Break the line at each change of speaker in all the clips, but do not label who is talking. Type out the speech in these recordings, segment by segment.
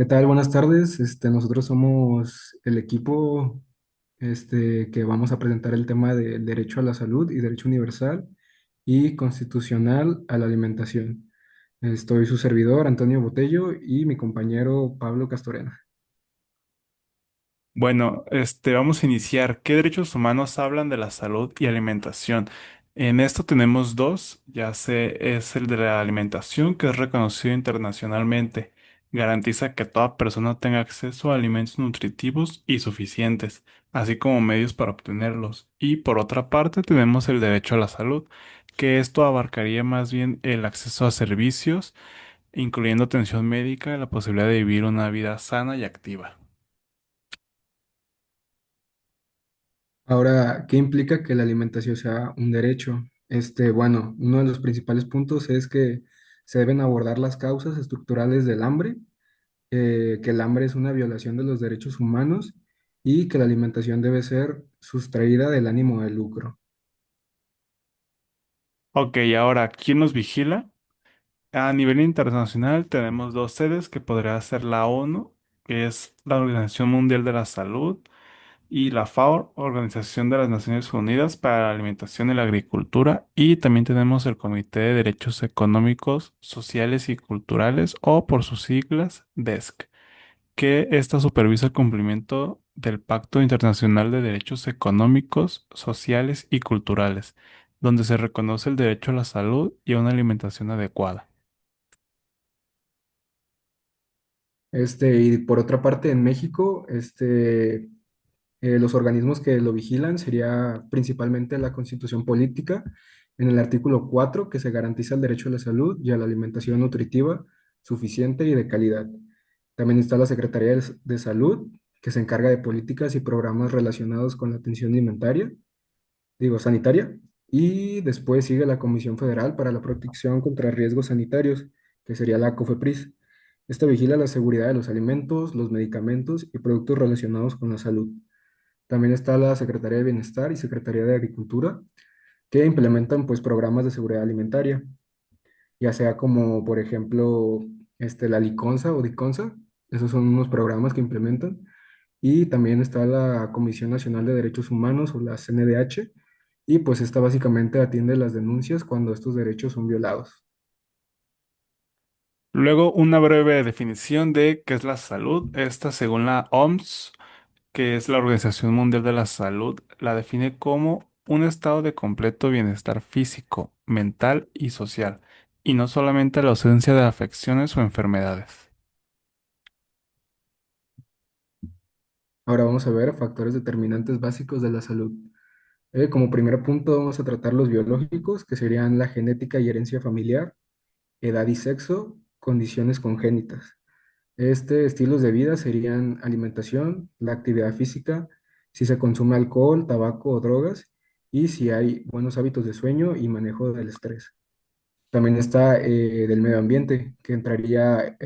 ¿Qué tal? Buenas tardes. Nosotros somos el equipo que vamos a presentar el tema del derecho a la salud y derecho universal y constitucional a la alimentación. Estoy su servidor, Antonio Botello, y mi compañero Pablo Castorena.
Bueno, vamos a iniciar. ¿Qué derechos humanos hablan de la salud y alimentación? En esto tenemos dos, ya sé, es el de la alimentación, que es reconocido internacionalmente. Garantiza que toda persona tenga acceso a alimentos nutritivos y suficientes, así como medios para obtenerlos. Y por otra parte, tenemos el derecho a la salud, que esto abarcaría más bien el acceso a servicios, incluyendo atención médica y la posibilidad de vivir una vida sana y activa.
Ahora, ¿qué implica que la alimentación sea un derecho? Bueno, uno de los principales puntos es que se deben abordar las causas estructurales del hambre, que el hambre es una violación de los derechos humanos y que la alimentación debe ser sustraída del ánimo de lucro.
Ok, ahora, ¿quién nos vigila? A nivel internacional tenemos dos sedes que podría ser la ONU, que es la Organización Mundial de la Salud, y la FAO, Organización de las Naciones Unidas para la Alimentación y la Agricultura, y también tenemos el Comité de Derechos Económicos, Sociales y Culturales, o por sus siglas, DESC, que esta supervisa el cumplimiento del Pacto Internacional de Derechos Económicos, Sociales y Culturales, donde se reconoce el derecho a la salud y a una alimentación adecuada.
Y por otra parte, en México, los organismos que lo vigilan sería principalmente la Constitución Política, en el artículo 4 que se garantiza el derecho a la salud y a la alimentación nutritiva, suficiente y de calidad. También está la Secretaría de Salud, que se encarga de políticas y programas relacionados con la atención alimentaria, digo, sanitaria. Y después sigue la Comisión Federal para la Protección contra Riesgos Sanitarios, que sería la COFEPRIS. Esta vigila la seguridad de los alimentos, los medicamentos y productos relacionados con la salud. También está la Secretaría de Bienestar y Secretaría de Agricultura, que implementan pues programas de seguridad alimentaria, ya sea como por ejemplo la Liconza o Diconsa. Esos son unos programas que implementan. Y también está la Comisión Nacional de Derechos Humanos o la CNDH, y pues esta básicamente atiende las denuncias cuando estos derechos son violados.
Luego, una breve definición de qué es la salud. Esta, según la OMS, que es la Organización Mundial de la Salud, la define como un estado de completo bienestar físico, mental y social, y no solamente la ausencia de afecciones o enfermedades.
Ahora vamos a ver factores determinantes básicos de la salud. Como primer punto vamos a tratar los biológicos, que serían la genética y herencia familiar, edad y sexo, condiciones congénitas. Estilos de vida serían alimentación, la actividad física, si se consume alcohol, tabaco o drogas, y si hay buenos hábitos de sueño y manejo del estrés. También está del medio ambiente, que entraría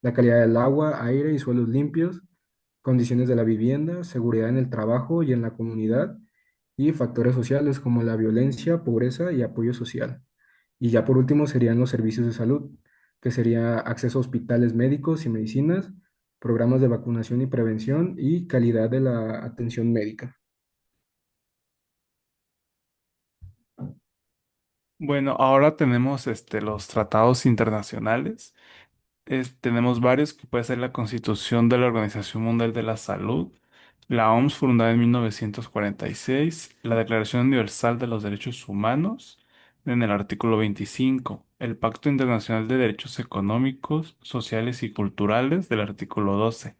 la calidad del agua, aire y suelos limpios, condiciones de la vivienda, seguridad en el trabajo y en la comunidad, y factores sociales como la violencia, pobreza y apoyo social. Y ya por último serían los servicios de salud, que sería acceso a hospitales médicos y medicinas, programas de vacunación y prevención y calidad de la atención médica.
Bueno, ahora tenemos los tratados internacionales. Tenemos varios que puede ser la Constitución de la Organización Mundial de la Salud, la OMS fundada en 1946, la Declaración Universal de los Derechos Humanos en el artículo 25, el Pacto Internacional de Derechos Económicos, Sociales y Culturales del artículo 12,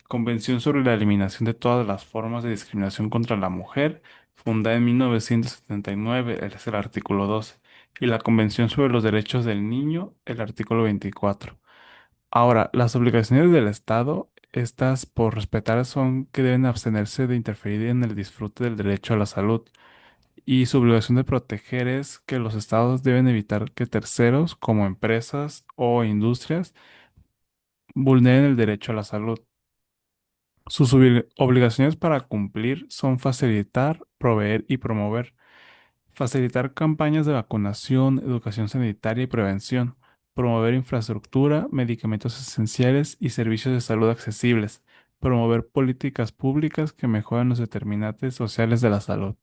Convención sobre la Eliminación de todas las formas de discriminación contra la mujer, fundada en 1979, es el artículo 12, y la Convención sobre los Derechos del Niño, el artículo 24. Ahora, las obligaciones del Estado, estas por respetar, son que deben abstenerse de interferir en el disfrute del derecho a la salud. Y su obligación de proteger es que los estados deben evitar que terceros, como empresas o industrias, vulneren el derecho a la salud. Sus obligaciones para cumplir son facilitar, proveer y promover. Facilitar campañas de vacunación, educación sanitaria y prevención. promover infraestructura, medicamentos esenciales y servicios de salud accesibles, promover políticas públicas que mejoren los determinantes sociales de la salud.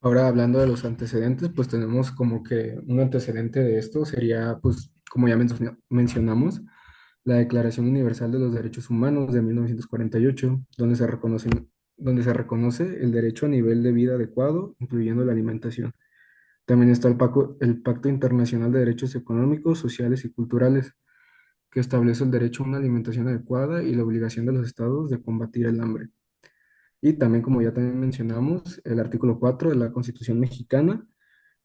Ahora hablando de los antecedentes, pues tenemos como que un antecedente de esto sería, pues, como ya mencionamos, la Declaración Universal de los Derechos Humanos de 1948, donde se reconoce el derecho a nivel de vida adecuado, incluyendo la alimentación. También está el Pacto Internacional de Derechos Económicos, Sociales y Culturales, que establece el derecho a una alimentación adecuada y la obligación de los estados de combatir el hambre. Y también, como ya también mencionamos, el artículo 4 de la Constitución mexicana,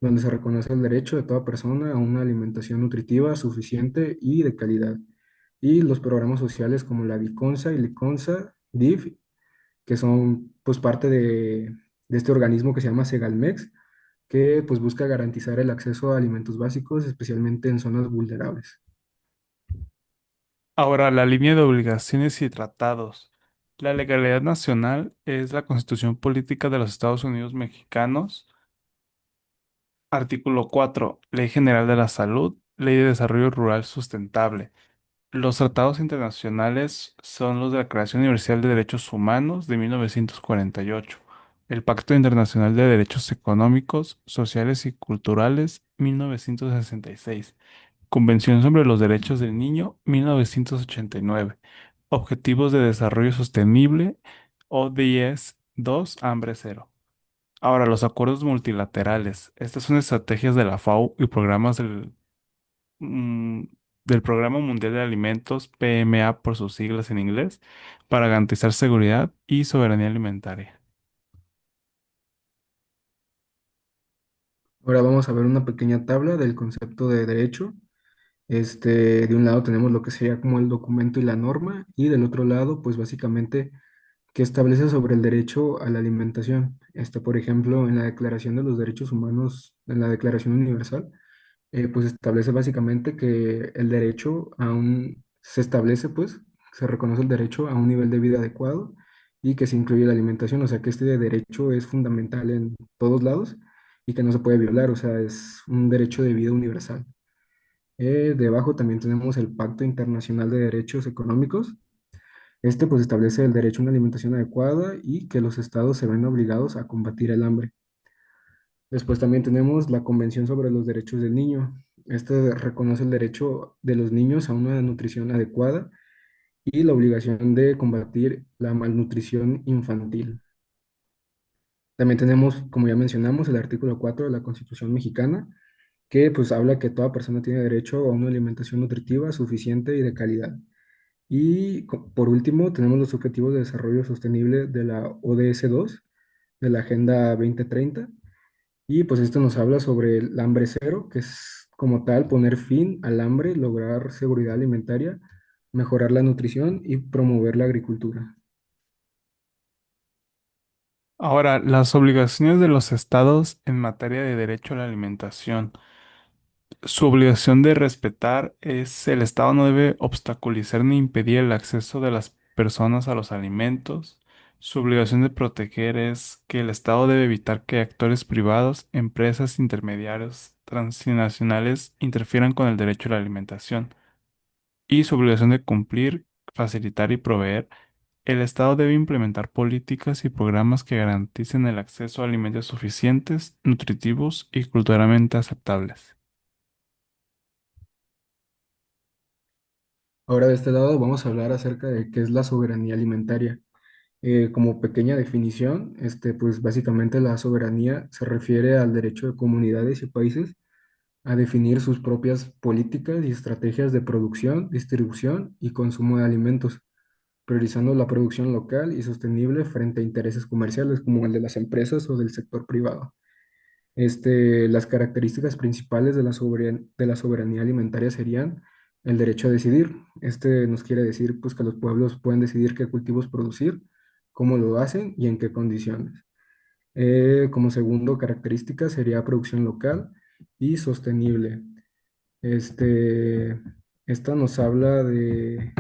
donde se reconoce el derecho de toda persona a una alimentación nutritiva, suficiente y de calidad. Y los programas sociales como la DICONSA y LICONSA, DIF, que son pues parte de este organismo que se llama Segalmex, que pues busca garantizar el acceso a alimentos básicos, especialmente en zonas vulnerables.
Ahora, la línea de obligaciones y tratados. La legalidad nacional es la Constitución Política de los Estados Unidos Mexicanos. Artículo 4. Ley General de la Salud. Ley de Desarrollo Rural Sustentable. Los tratados internacionales son los de la Declaración Universal de Derechos Humanos de 1948, el Pacto Internacional de Derechos Económicos, Sociales y Culturales 1966, Convención sobre los Derechos del Niño 1989, Objetivos de Desarrollo Sostenible ODS 2, Hambre Cero. Ahora, los acuerdos multilaterales. Estas son estrategias de la FAO y programas mm, del Programa Mundial de Alimentos, PMA por sus siglas en inglés, para garantizar seguridad y soberanía alimentaria.
Ahora vamos a ver una pequeña tabla del concepto de derecho. De un lado tenemos lo que sería como el documento y la norma, y del otro lado, pues básicamente, que establece sobre el derecho a la alimentación. Por ejemplo, en la Declaración de los Derechos Humanos, en la Declaración Universal, pues establece básicamente que el derecho se establece, pues, se reconoce el derecho a un nivel de vida adecuado y que se incluye la alimentación, o sea que este derecho es fundamental en todos lados y que no se puede violar, o sea, es un derecho de vida universal. Debajo también tenemos el Pacto Internacional de Derechos Económicos. Pues establece el derecho a una alimentación adecuada y que los estados se ven obligados a combatir el hambre. Después también tenemos la Convención sobre los Derechos del Niño. Este reconoce el derecho de los niños a una nutrición adecuada y la obligación de combatir la malnutrición infantil. También tenemos, como ya mencionamos, el artículo 4 de la Constitución mexicana, que pues habla que toda persona tiene derecho a una alimentación nutritiva, suficiente y de calidad. Y por último, tenemos los Objetivos de Desarrollo Sostenible de la ODS 2, de la Agenda 2030. Y pues esto nos habla sobre el hambre cero, que es como tal poner fin al hambre, lograr seguridad alimentaria, mejorar la nutrición y promover la agricultura.
Ahora, las obligaciones de los estados en materia de derecho a la alimentación. Su obligación de respetar es el estado no debe obstaculizar ni impedir el acceso de las personas a los alimentos. Su obligación de proteger es que el estado debe evitar que actores privados, empresas, intermediarios, transnacionales interfieran con el derecho a la alimentación. Y su obligación de cumplir, facilitar y proveer. El Estado debe implementar políticas y programas que garanticen el acceso a alimentos suficientes, nutritivos y culturalmente aceptables.
Ahora de este lado vamos a hablar acerca de qué es la soberanía alimentaria. Como pequeña definición, pues básicamente la soberanía se refiere al derecho de comunidades y países a definir sus propias políticas y estrategias de producción, distribución y consumo de alimentos, priorizando la producción local y sostenible frente a intereses comerciales como el de las empresas o del sector privado. Las características principales de de la soberanía alimentaria serían el derecho a decidir. Nos quiere decir pues, que los pueblos pueden decidir qué cultivos producir, cómo lo hacen y en qué condiciones. Como segundo característica sería producción local y sostenible. Este, esta nos habla de...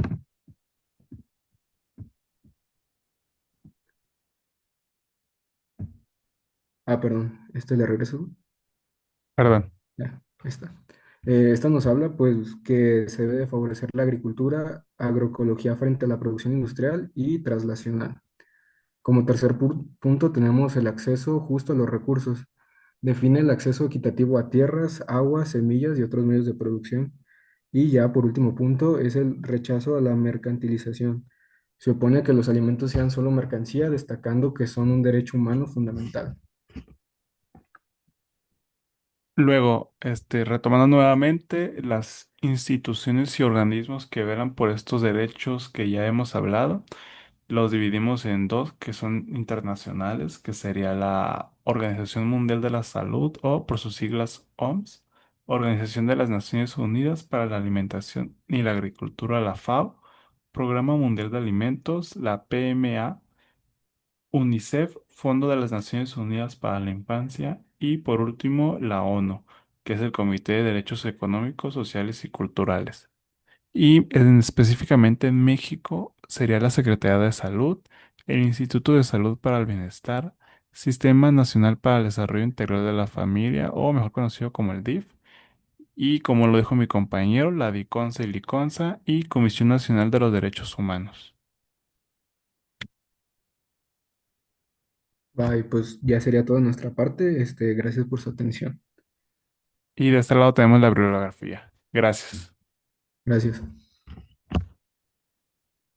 Ah, perdón, le regreso.
Perdón.
Ya, ahí está. Esta nos habla, pues, que se debe favorecer la agricultura, agroecología frente a la producción industrial y traslacional. Como tercer punto tenemos el acceso justo a los recursos. Define el acceso equitativo a tierras, agua, semillas y otros medios de producción. Y ya por último punto es el rechazo a la mercantilización. Se opone a que los alimentos sean solo mercancía, destacando que son un derecho humano fundamental.
Luego, retomando nuevamente las instituciones y organismos que velan por estos derechos que ya hemos hablado, los dividimos en dos que son internacionales, que sería la Organización Mundial de la Salud o por sus siglas OMS, Organización de las Naciones Unidas para la Alimentación y la Agricultura, la FAO, Programa Mundial de Alimentos, la PMA, UNICEF, Fondo de las Naciones Unidas para la Infancia y por último la ONU, que es el Comité de Derechos Económicos, Sociales y Culturales. Específicamente en México sería la Secretaría de Salud, el Instituto de Salud para el Bienestar, Sistema Nacional para el Desarrollo Integral de la Familia, o mejor conocido como el DIF, y como lo dijo mi compañero, la DICONSA y LICONSA y Comisión Nacional de los Derechos Humanos.
Bye, pues ya sería toda nuestra parte. Gracias por su atención.
Y de este lado tenemos la bibliografía. Gracias.
Gracias.